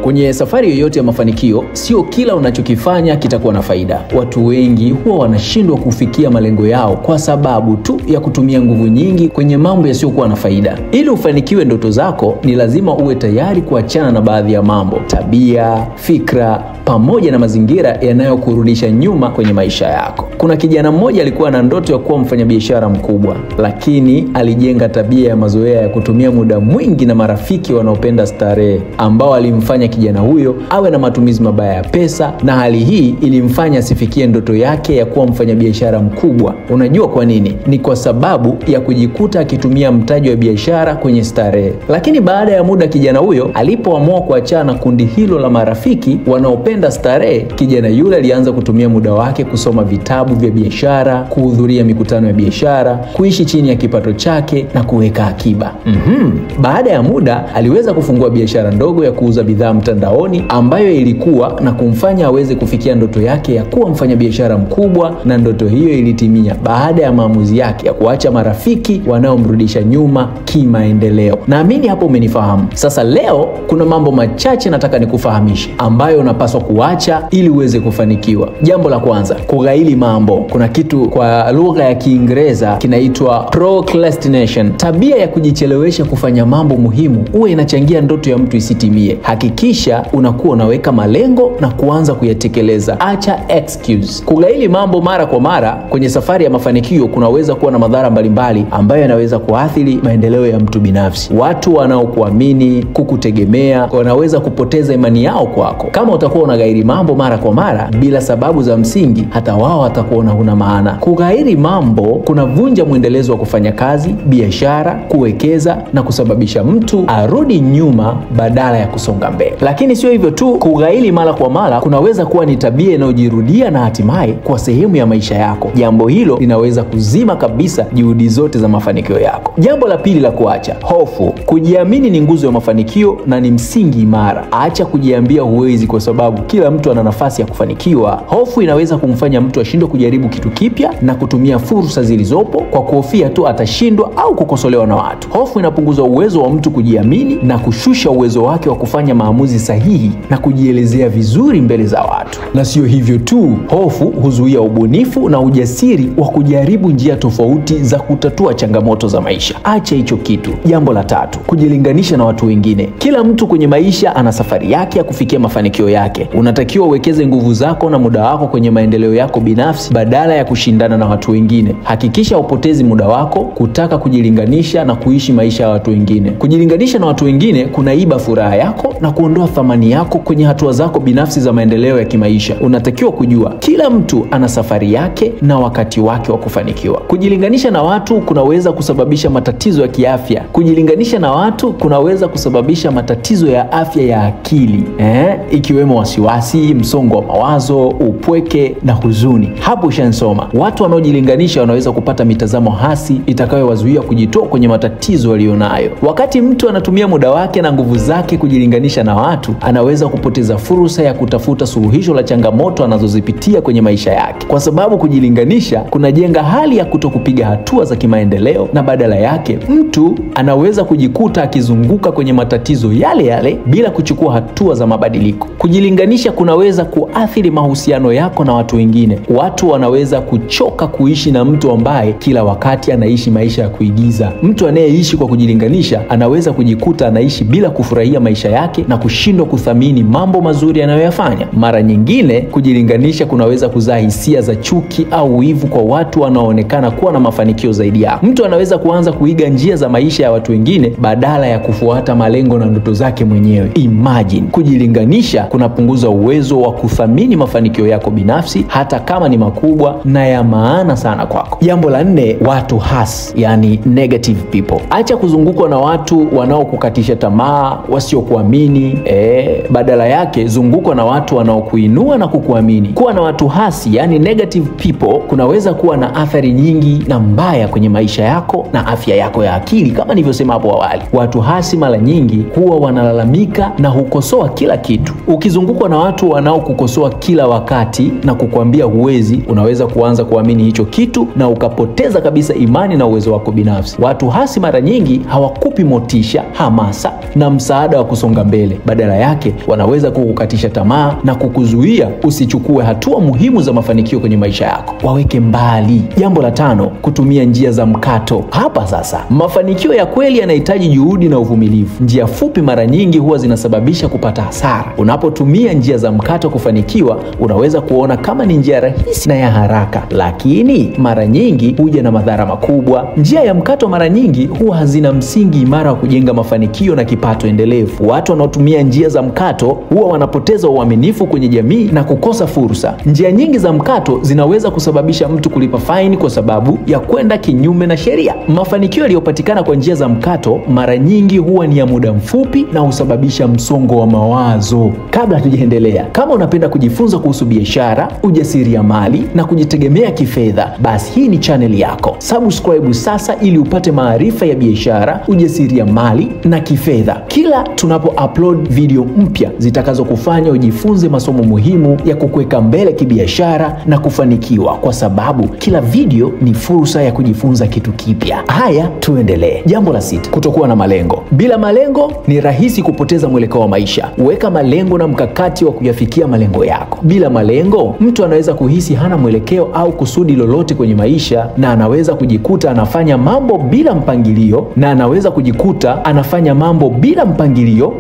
Kwenye safari yoyote ya mafanikio, sio kila unachokifanya kitakuwa na faida. Watu wengi huwa wanashindwa kufikia malengo yao kwa sababu tu ya kutumia nguvu nyingi kwenye mambo yasiyokuwa na faida. Ili ufanikiwe ndoto zako, ni lazima uwe tayari kuachana na baadhi ya mambo, tabia, fikra, pamoja na mazingira yanayokurudisha nyuma kwenye maisha yako. Kuna kijana mmoja alikuwa na ndoto ya kuwa mfanyabiashara mkubwa, lakini alijenga tabia ya mazoea ya kutumia muda mwingi na marafiki wanaopenda starehe, ambao alimfanya kijana huyo awe na matumizi mabaya ya pesa, na hali hii ilimfanya asifikie ndoto yake ya kuwa mfanyabiashara mkubwa. Unajua kwa nini? Ni kwa sababu ya kujikuta akitumia mtaji wa biashara kwenye starehe. Lakini baada ya muda, kijana huyo alipoamua kuachana na kundi hilo la marafiki wanaopenda starehe, kijana yule alianza kutumia muda wake kusoma vitabu vya biashara, kuhudhuria mikutano ya biashara, kuishi chini ya kipato chake na kuweka akiba. Baada ya muda, aliweza kufungua biashara ndogo ya kuuza bidhaa mtandaoni, ambayo ilikuwa na kumfanya aweze kufikia ndoto yake ya kuwa mfanyabiashara mkubwa, na ndoto hiyo ilitimia baada ya maamuzi yake ya kuacha marafiki wanaomrudisha nyuma kimaendeleo. Naamini hapo umenifahamu. Sasa leo kuna mambo machache nataka nikufahamishe ambayo unapaswa kuacha ili uweze kufanikiwa. Jambo la kwanza, kughaili mambo. Kuna kitu kwa lugha ya Kiingereza kinaitwa procrastination. Tabia ya kujichelewesha kufanya mambo muhimu huwa inachangia ndoto ya mtu isitimie. Hakikisha unakuwa unaweka malengo na kuanza kuyatekeleza. Acha excuse. Kughaili mambo mara kwa mara kwenye safari ya mafanikio kunaweza kuwa na madhara mbalimbali ambayo yanaweza kuathiri maendeleo ya mtu binafsi. Watu wanaokuamini, kukutegemea, wanaweza kupoteza imani yao kwako. Kama utakuwa unaghairi mambo mara kwa mara bila sababu za msingi, hata wao watakuona huna maana. Kughairi mambo kunavunja mwendelezo wa kufanya kazi, biashara, kuwekeza na kusababisha mtu arudi nyuma badala ya kusonga mbele. Lakini sio hivyo tu, kughairi mara kwa mara kunaweza kuwa ni tabia inayojirudia na hatimaye kwa sehemu ya maisha yako. Jambo hilo linaweza kuzima kabisa juhudi zote za mafanikio yako. Jambo la pili la kuacha, hofu. Kujiamini ni nguzo ya mafanikio na ni msingi imara. Acha kujiambia huwezi kwa sababu kila mtu ana nafasi ya kufanikiwa. Hofu inaweza kumfanya mtu ashindwe kujaribu kitu kipya na kutumia fursa zilizopo kwa kuhofia tu atashindwa au kukosolewa na watu. Hofu inapunguza uwezo wa mtu kujiamini na kushusha uwezo wake wa kufanya maamuzi sahihi na kujielezea vizuri mbele za watu. Na sio hivyo tu, hofu huzuia ubunifu na ujasiri wa kujaribu njia tofauti za kutatua changamoto za maisha. Acha hicho kitu. Jambo la tatu, kujilinganisha na watu wengine. Kila mtu kwenye maisha ana safari yake ya kufikia mafanikio yake. Unatakiwa uwekeze nguvu zako na muda wako kwenye maendeleo yako binafsi badala ya kushindana na watu wengine. Hakikisha upotezi muda wako kutaka kujilinganisha na kuishi maisha ya watu wengine. Kujilinganisha na watu wengine kunaiba furaha yako na kuondoa thamani yako kwenye hatua zako binafsi za maendeleo ya kimaisha. Unatakiwa kujua kila mtu ana safari yake na wakati wake wa kufanikiwa. Kujilinganisha na watu kunaweza kusababisha matatizo ya kiafya. Kujilinganisha na watu kunaweza kusababisha matatizo ya afya ya akili, ikiwemo wasiwasi, msongo wa mawazo, upweke na huzuni. Hapo ushansoma. Watu wanaojilinganisha wanaweza kupata mitazamo hasi itakayowazuia kujitoa kwenye matatizo walionayo. Wakati mtu anatumia muda wake na nguvu zake kujilinganisha na watu, anaweza kupoteza fursa ya kutafuta suluhisho la changamoto anazozipitia kwenye maisha yake. Kwa sababu kujilinganisha kunajenga hali ya kutokupiga hatua za kimaendeleo, na badala yake mtu anaweza kujikuta akizunguka kwenye matatizo yale yale bila kuchukua hatua za mabadiliko. Kujilinganisha kunaweza kuathiri mahusiano yako na watu wengine. Watu wanaweza kuchoka kuishi na mtu ambaye kila wakati anaishi maisha ya kuigiza. Mtu anayeishi kwa kujilinganisha anaweza kujikuta anaishi bila kufurahia maisha yake na kushindwa kuthamini mambo mazuri anayoyafanya. Mara nyingine kujilinganisha kunaweza kuzaa hisia za chuki au wivu kwa watu wanaoonekana kuwa na mafanikio zaidi yako. Mtu anaweza kuanza kuiga njia za maisha ya watu wengine badala ya kufuata malengo na ndoto zake mwenyewe. Imagine, kujilinganisha kunapunguza uwezo wa kuthamini mafanikio yako binafsi hata kama ni makubwa na ya maana sana kwako. Jambo la nne, watu hasi, yani negative people. Acha kuzungukwa na watu wanaokukatisha tamaa, wasiokuamini. Badala yake zungukwa na watu wanaokuinua na kukuamini. Kuwa na watu hasi, yani negative people, kunaweza kuwa na athari nyingi na mbaya kwenye maisha yako na afya yako ya akili, kama nilivyosema hapo awali. Watu hasi mara nyingi huwa wanalalamika na hukosoa kila kitu. Ukizungukwa na watu wanaokukosoa kila wakati na kukuambia huwezi, unaweza kuanza kuamini hicho kitu na ukapoteza kabisa imani na uwezo wako binafsi. Watu hasi mara nyingi hawakupi motisha, hamasa na msaada wa kusonga mbele. Badala badala yake wanaweza kukukatisha tamaa na kukuzuia usichukue hatua muhimu za mafanikio kwenye maisha yako. Waweke mbali. Jambo la 5, kutumia njia za mkato. Hapa sasa, mafanikio ya kweli yanahitaji juhudi na uvumilivu. Njia fupi mara nyingi huwa zinasababisha kupata hasara. Unapotumia njia za mkato kufanikiwa, unaweza kuona kama ni njia rahisi na ya haraka, lakini mara nyingi huja na madhara makubwa. Njia ya mkato mara nyingi huwa hazina msingi imara wa kujenga mafanikio na kipato endelevu. Watu wanaotumia njia za mkato huwa wanapoteza uaminifu kwenye jamii na kukosa fursa. Njia nyingi za mkato zinaweza kusababisha mtu kulipa faini kwa sababu ya kwenda kinyume na sheria. Mafanikio yaliyopatikana kwa njia za mkato mara nyingi huwa ni ya muda mfupi na husababisha msongo wa mawazo. Kabla tujaendelea, kama unapenda kujifunza kuhusu biashara, ujasiriamali na kujitegemea kifedha, basi hii ni channel yako. Subscribe sasa ili upate maarifa ya biashara, ujasiriamali na kifedha kila tunapo upload video mpya zitakazokufanya ujifunze masomo muhimu ya kukuweka mbele kibiashara na kufanikiwa, kwa sababu kila video ni fursa ya kujifunza kitu kipya. Haya, tuendelee. Jambo la 6, kutokuwa na malengo. Bila malengo ni rahisi kupoteza mwelekeo wa maisha. Weka malengo na mkakati wa kuyafikia malengo yako. Bila malengo, mtu anaweza kuhisi hana mwelekeo au kusudi lolote kwenye maisha, na anaweza kujikuta anafanya mambo bila mpangilio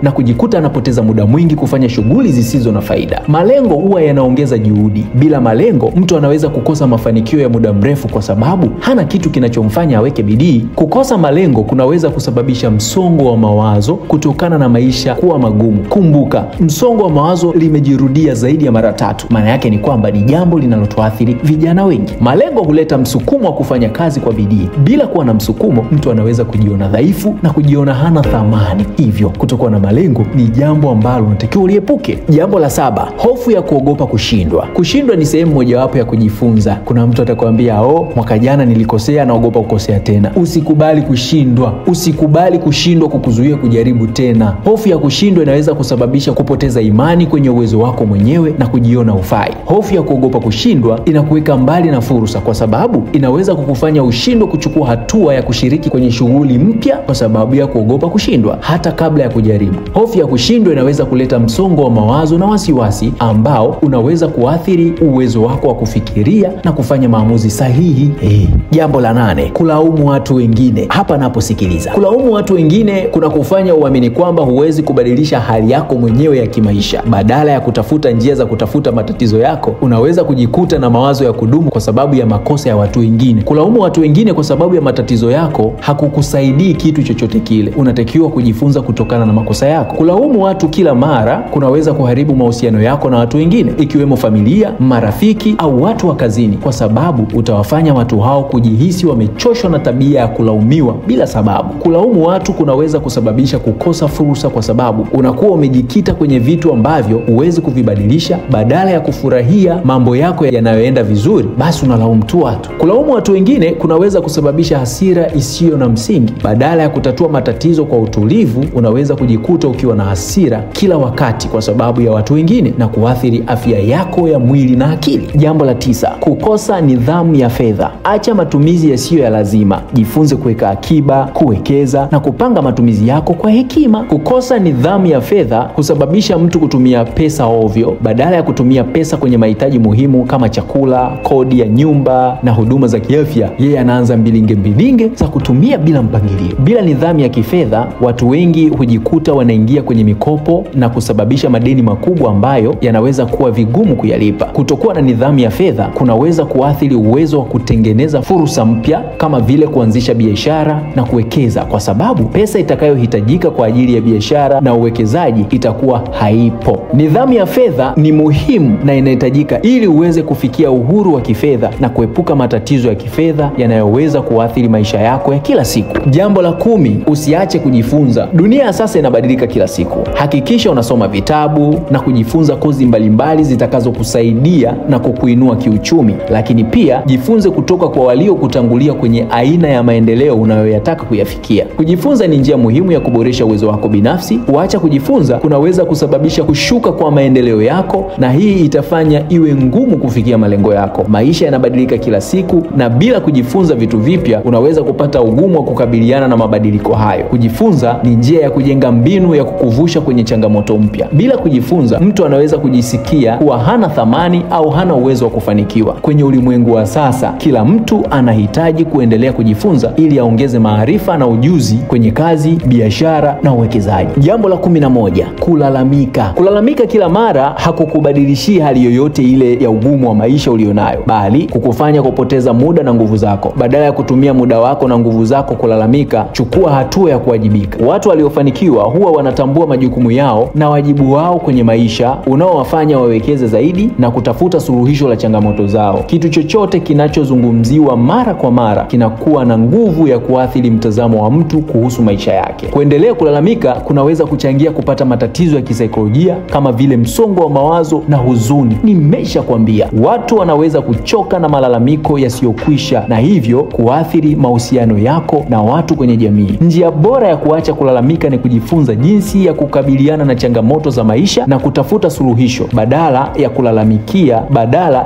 na kujikuta anapoteza muda mwingi kufanya shughuli zisizo na faida. Malengo huwa yanaongeza juhudi. Bila malengo, mtu anaweza kukosa mafanikio ya muda mrefu kwa sababu hana kitu kinachomfanya aweke bidii. Kukosa malengo kunaweza kusababisha msongo wa mawazo kutokana na maisha kuwa magumu. Kumbuka, msongo wa mawazo limejirudia zaidi ya mara 3. Maana yake ni kwamba ni jambo linalotuathiri vijana wengi. Malengo huleta msukumo wa kufanya kazi kwa bidii. Bila kuwa na msukumo, mtu anaweza kujiona dhaifu na kujiona hana thamani. Hivyo, kutokuwa na malengo ni jambo ambalo unatakiwa uliepuke. Jambo la 7, hofu ya kuogopa kushindwa. Kushindwa ni sehemu mojawapo ya kujifunza. Kuna mtu atakwambia, mwaka jana nilikosea, naogopa kukosea tena. Usikubali kushindwa. Usikubali kushindwa kukuzuia kujaribu tena. Hofu ya kushindwa inaweza kusababisha kupoteza imani kwenye uwezo wako mwenyewe na kujiona hufai. Hofu ya kuogopa kushindwa inakuweka mbali na fursa, kwa sababu inaweza kukufanya ushindwe kuchukua hatua ya kushiriki kwenye shughuli mpya kwa sababu ya kuogopa kushindwa hata kabla ya kujaribu. Hofu ya kushindwa inaweza kuleta msongo wa mawazo na wasiwasi ambao unaweza kuathiri uwezo wako wa kufikiria na kufanya maamuzi sahihi. Jambo la 8, kulaumu watu wengine. Hapa naposikiliza, kulaumu watu wengine kuna kufanya uamini kwamba huwezi kubadilisha hali yako mwenyewe ya kimaisha. Badala ya kutafuta njia za kutafuta matatizo yako, unaweza kujikuta na mawazo ya kudumu kwa sababu ya makosa ya watu wengine. Kulaumu watu wengine kwa sababu ya matatizo yako hakukusaidii kitu chochote kile. Unatakiwa kujifunza kutokana na makosa yako. Kulaumu watu kila mara kunaweza kuharibu mahusiano yako na watu wengine, ikiwemo familia, marafiki au watu wa kazini, kwa sababu utawafanya watu hao kujihisi wamechoshwa na tabia ya kulaumiwa bila sababu. Kulaumu watu kunaweza kusababisha kukosa fursa, kwa sababu unakuwa umejikita kwenye vitu ambavyo huwezi kuvibadilisha. Badala ya kufurahia mambo yako yanayoenda vizuri, basi unalaumu tu watu. Kulaumu watu wengine kunaweza kusababisha hasira isiyo na msingi. Badala ya kutatua matatizo kwa utulivu, unaweza kujikuta ukiwa na hasira kila wakati kwa sababu ya watu wengine na kuathiri afya yako ya mwili na akili. Jambo la 9, kukosa nidhamu ya fedha. Acha matumizi yasiyo ya lazima. Jifunze kuweka akiba, kuwekeza na kupanga matumizi yako kwa hekima. Kukosa nidhamu ya fedha husababisha mtu kutumia pesa ovyo. Badala ya kutumia pesa kwenye mahitaji muhimu kama chakula, kodi ya nyumba na huduma za kiafya, yeye anaanza mbilinge za kutumia bila mpangilio. Bila nidhamu ya kifedha, watu wengi hujikuta wanaingia kwenye mikopo na kusababisha madeni makubwa ambayo yanaweza kuwa vigumu kuyalipa. Kutokuwa na nidhamu ya fedha kunaweza kuathiri uwezo wa kutengeneza fursa mpya kama vile kuanzisha biashara na kuwekeza, kwa sababu pesa itakayohitajika kwa ajili ya biashara na uwekezaji itakuwa haipo. Nidhamu ya fedha ni muhimu na inahitajika ili uweze kufikia uhuru wa kifedha na kuepuka matatizo ya kifedha yanayoweza kuathiri maisha yako ya kila siku. Jambo la 10, usiache kujifunza. Dunia sasa inabadilika kila siku. Hakikisha unasoma vitabu na kujifunza kozi mbalimbali zitakazokusaidia na kukuinua kiuchumi, lakini pia jifunze kutoka kwa waliokutangulia kwenye aina ya maendeleo unayoyataka kuyafikia. Kujifunza ni njia muhimu ya kuboresha uwezo wako binafsi. Kuacha kujifunza kunaweza kusababisha kushuka kwa maendeleo yako, na hii itafanya iwe ngumu kufikia malengo yako. Maisha yanabadilika kila siku, na bila kujifunza vitu vipya unaweza kupata ugumu wa kukabiliana na mabadiliko hayo. Kujifunza ni njia ya kujenga mbinu ya kukuvusha kukuvusha kwenye changamoto mpya. Bila kujifunza, mtu anaweza kujisikia kuwa hana thamani au hana uwezo wa kufanikiwa. Kwenye ulimwengu wa sasa, kila mtu anahitaji kuendelea kujifunza ili aongeze maarifa na ujuzi kwenye kazi, biashara na uwekezaji. Jambo la 11, kulalamika. Kulalamika kila mara hakukubadilishii hali yoyote ile ya ugumu wa maisha ulionayo, bali kukufanya kupoteza muda na nguvu zako. Badala ya kutumia muda wako na nguvu zako kulalamika, chukua hatua ya kuwajibika. Watu waliofanikiwa huwa wanatambua majukumu yao na wajibu wao kwenye maisha, unaowafanya wawekeze zaidi na kutafuta suluhisho la changamoto zao. Kitu chochote kinachozungumziwa mara kwa mara kinakuwa na nguvu ya kuathiri mtazamo wa mtu kuhusu maisha yake. Kuendelea kulalamika kunaweza kuchangia kupata matatizo ya kisaikolojia kama vile msongo wa mawazo na huzuni. Nimeshakwambia, watu wanaweza kuchoka na malalamiko yasiyokwisha na hivyo kuathiri mahusiano yako na watu kwenye jamii. Njia bora ya kuacha kulalamika ni kujifunza jinsi ya kukabiliana na changamoto za maisha na kutafuta suluhisho badala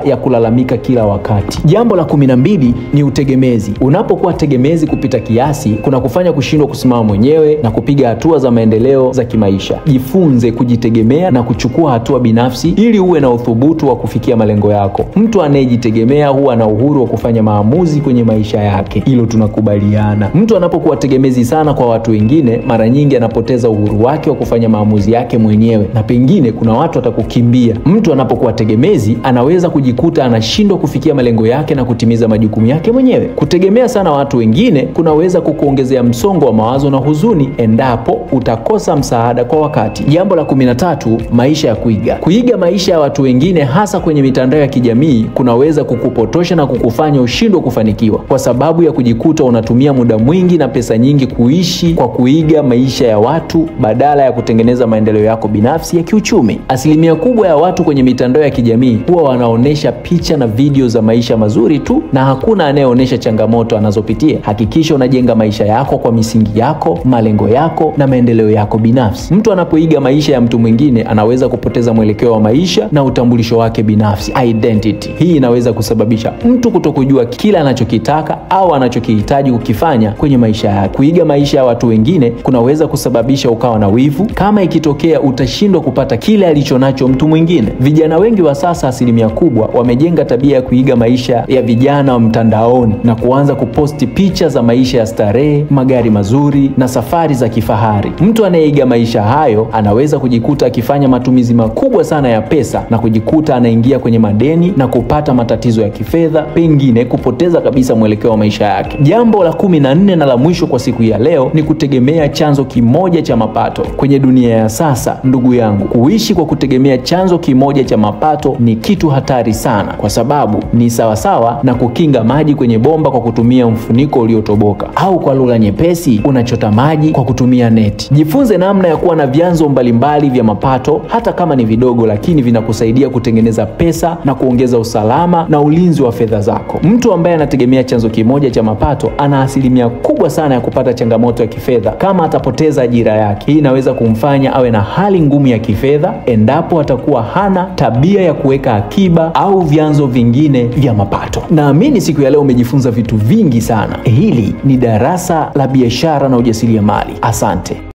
ya kulalamika kila wakati. Jambo la 12 ni utegemezi. Unapokuwa tegemezi kupita kiasi, kuna kufanya kushindwa kusimama mwenyewe na kupiga hatua za maendeleo za kimaisha. Jifunze kujitegemea na kuchukua hatua binafsi ili uwe na uthubutu wa kufikia malengo yako. Mtu anayejitegemea huwa na uhuru wa kufanya maamuzi kwenye maisha yake. Hilo tunakubaliana. Mtu anapokuwa tegemezi sana kwa watu wengine, mara nyingi anapoteza uhuru wake wa kufanya maamuzi yake mwenyewe na pengine kuna watu watakukimbia. Mtu anapokuwa tegemezi anaweza kujikuta anashindwa kufikia malengo yake na kutimiza majukumu yake mwenyewe. Kutegemea sana watu wengine kunaweza kukuongezea msongo wa mawazo na huzuni endapo utakosa msaada kwa wakati. Jambo la 13, maisha ya kuiga. Kuiga maisha ya watu wengine hasa kwenye mitandao ya kijamii kunaweza kukupotosha na kukufanya ushindwe kufanikiwa, kwa sababu ya kujikuta unatumia muda mwingi na pesa nyingi kuishi kwa kuiga maisha ya watu badala ya kutengeneza maendeleo yako binafsi ya kiuchumi. Asilimia kubwa ya watu kwenye mitandao ya kijamii huwa wanaonesha picha na video za maisha mazuri tu na hakuna anayeonesha changamoto anazopitia. Hakikisha unajenga maisha yako kwa misingi yako, malengo yako na maendeleo yako binafsi. Mtu anapoiga maisha ya mtu mwingine anaweza kupoteza mwelekeo wa maisha na utambulisho wake binafsi, identity. Hii inaweza kusababisha mtu kutokujua kila anachokitaka au anachokihitaji kukifanya kwenye maisha yake. Kuiga maisha ya watu wengine kunaweza kusababisha ukawa na wivu kama ikitokea utashindwa kupata kile alichonacho mtu mwingine. Vijana wengi wa sasa, asilimia kubwa, wamejenga tabia ya kuiga maisha ya vijana wa mtandaoni na kuanza kuposti picha za maisha ya starehe, magari mazuri na safari za kifahari. Mtu anayeiga maisha hayo anaweza kujikuta akifanya matumizi makubwa sana ya pesa na kujikuta anaingia kwenye madeni na kupata matatizo ya kifedha, pengine kupoteza kabisa mwelekeo wa maisha yake. Jambo la 14 na la mwisho kwa siku ya leo ni kutegemea chanzo kimoja cha mapato. Kwenye dunia ya sasa, ndugu yangu, kuishi kwa kutegemea chanzo kimoja cha mapato ni kitu hatari sana, kwa sababu ni sawasawa na kukinga maji kwenye bomba kwa kutumia mfuniko uliotoboka, au kwa lugha nyepesi, unachota maji kwa kutumia neti. Jifunze namna ya kuwa na vyanzo mbalimbali vya mapato, hata kama ni vidogo, lakini vinakusaidia kutengeneza pesa na kuongeza usalama na ulinzi wa fedha zako. Mtu ambaye anategemea chanzo kimoja cha mapato ana asilimia kubwa sana ya kupata changamoto ya kifedha kama atapoteza ajira yake. Hii inaweza kumfanya awe na hali ngumu ya kifedha endapo atakuwa hana tabia ya kuweka akiba au vyanzo vingine vya mapato. Naamini siku ya leo umejifunza vitu vingi sana. Hili ni darasa la biashara na ujasiriamali. Asante.